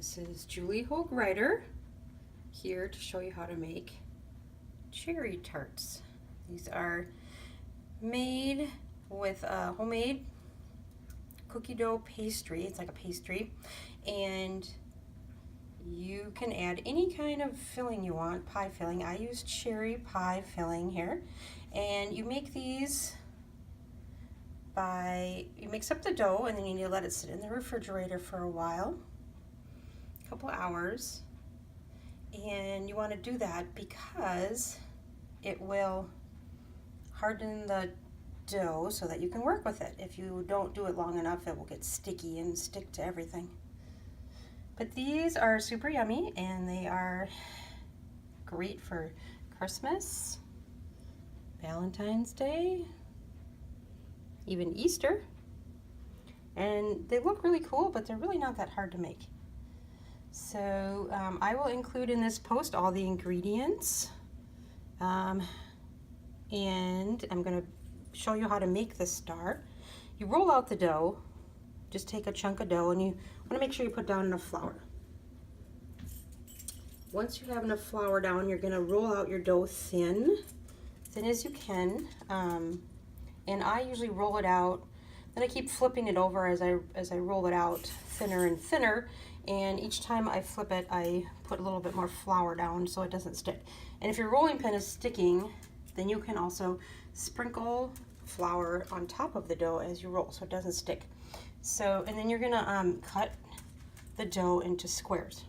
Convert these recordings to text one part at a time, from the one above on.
This is Julie Hogue-Ryder here to show you how to make cherry tarts. These are made with a homemade cookie dough pastry. It's like a pastry, and you can add any kind of filling you want, pie filling. I use cherry pie filling here, and you make these by, you mix up the dough and then you need to let it sit in the refrigerator for a while, a couple hours. And you want to do that because it will harden the dough so that you can work with it. If you don't do it long enough, it will get sticky and stick to everything. But these are super yummy, and they are great for Christmas, Valentine's Day, even Easter. And they look really cool, but they're really not that hard to make. So I will include in this post all the ingredients, and I'm going to show you how to make the star. You roll out the dough. Just take a chunk of dough, and you want to make sure you put down enough flour. Once you have enough flour down, you're going to roll out your dough thin as you can. And I usually roll it out, then I keep flipping it over as I roll it out thinner and thinner. And each time I flip it, I put a little bit more flour down so it doesn't stick. And if your rolling pin is sticking, then you can also sprinkle flour on top of the dough as you roll so it doesn't stick. So, and then you're gonna cut the dough into squares,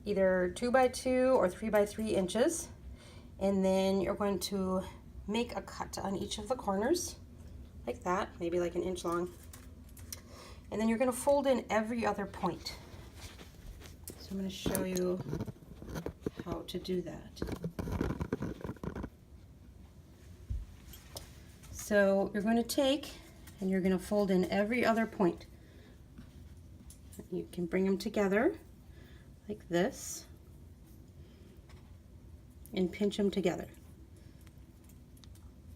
either 2 by 2 or 3 by 3 inches. And then you're going to make a cut on each of the corners like that, maybe like an inch long. And then you're going to fold in every other point. So I'm going to show you how to do that. So you're going to take and you're going to fold in every other point. You can bring them together like this and pinch them together.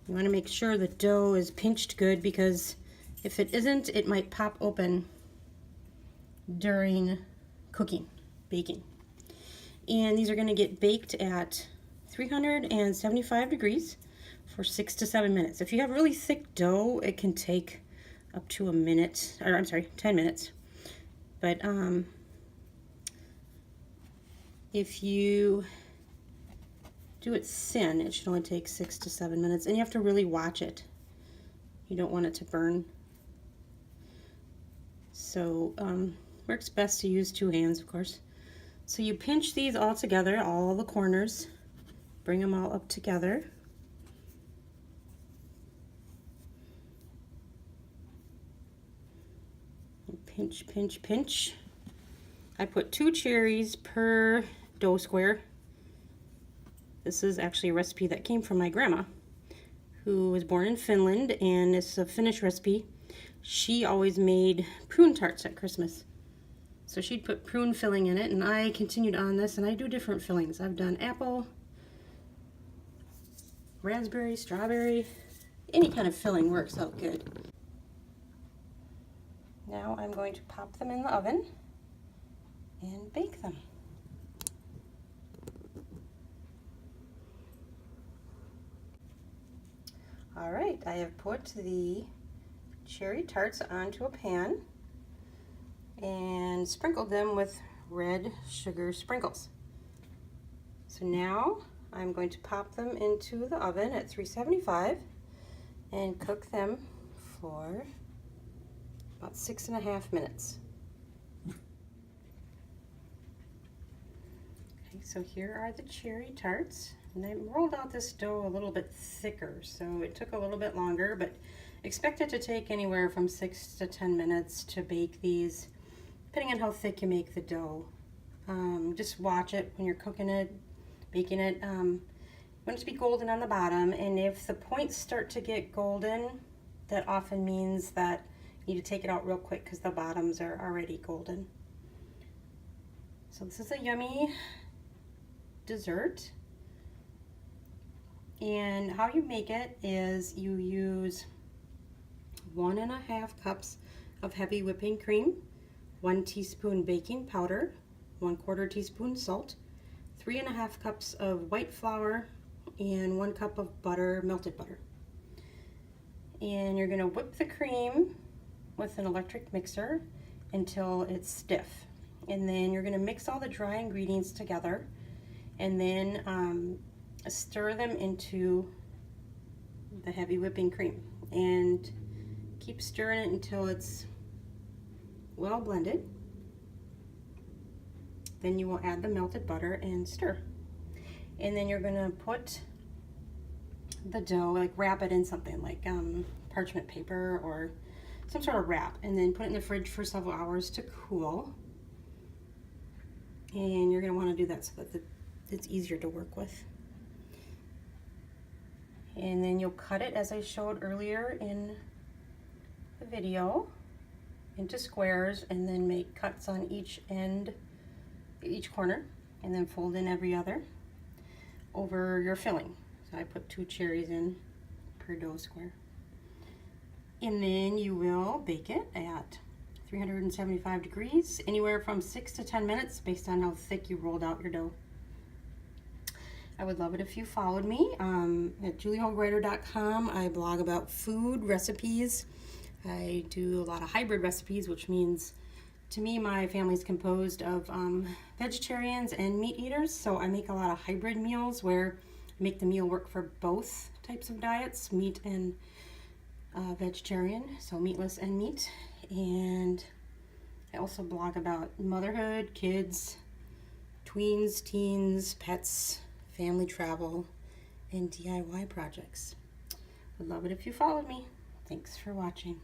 You want to make sure the dough is pinched good, because if it isn't, it might pop open during baking. And these are going to get baked at 375 degrees for 6 to 7 minutes. If you have really thick dough, it can take up to 10 minutes. But if you do it thin, it should only take 6 to 7 minutes, and you have to really watch it. You don't want it to burn. So works best to use 2 hands, of course. So you pinch these all together, all the corners, bring them all up together. And pinch, pinch, pinch. I put 2 cherries per dough square. This is actually a recipe that came from my grandma, who was born in Finland, and it's a Finnish recipe. She always made prune tarts at Christmas. So she'd put prune filling in it, and I continued on this, and I do different fillings. I've done apple, raspberry, strawberry, any kind of filling works out good. Now I'm going to pop them in the oven and bake them. All right, I have put the cherry tarts onto a pan and sprinkled them with red sugar sprinkles. So now I'm going to pop them into the oven at 375 and cook them for about 6.5 minutes. Okay, so here are the cherry tarts. And I rolled out this dough a little bit thicker, so it took a little bit longer, but expect it to take anywhere from 6 to 10 minutes to bake these, depending on how thick you make the dough. Just watch it when you're cooking it, baking it. You want it to be golden on the bottom, and if the points start to get golden, that often means that you need to take it out real quick because the bottoms are already golden. So this is a yummy dessert. And how you make it is you use 1.5 cups of heavy whipping cream, 1 teaspoon baking powder, 1/4 teaspoon salt, 3½ cups of white flour, and 1 cup of butter, melted butter. And you're going to whip the cream with an electric mixer until it's stiff. And then you're going to mix all the dry ingredients together and then stir them into the heavy whipping cream. And keep stirring it until it's well blended. Then you will add the melted butter and stir. And then you're going to put the dough, like wrap it in something like parchment paper or some sort of wrap, and then put it in the fridge for several hours to cool. And you're going to want to do that so that it's easier to work with. And then you'll cut it, as I showed earlier in the video, into squares, and then make cuts on each end, each corner, and then fold in every other over your filling. So I put 2 cherries in per dough square. And then you will bake it at 375 degrees, anywhere from 6 to 10 minutes based on how thick you rolled out your dough. I would love it if you followed me at juliehoagwriter.com. I blog about food recipes. I do a lot of hybrid recipes, which means to me my family's composed of vegetarians and meat eaters, so I make a lot of hybrid meals where I make the meal work for both types of diets, meat and vegetarian, so meatless and meat. And I also blog about motherhood, kids, tweens, teens, pets, family travel, and DIY projects. Would love it if you followed me. Thanks for watching.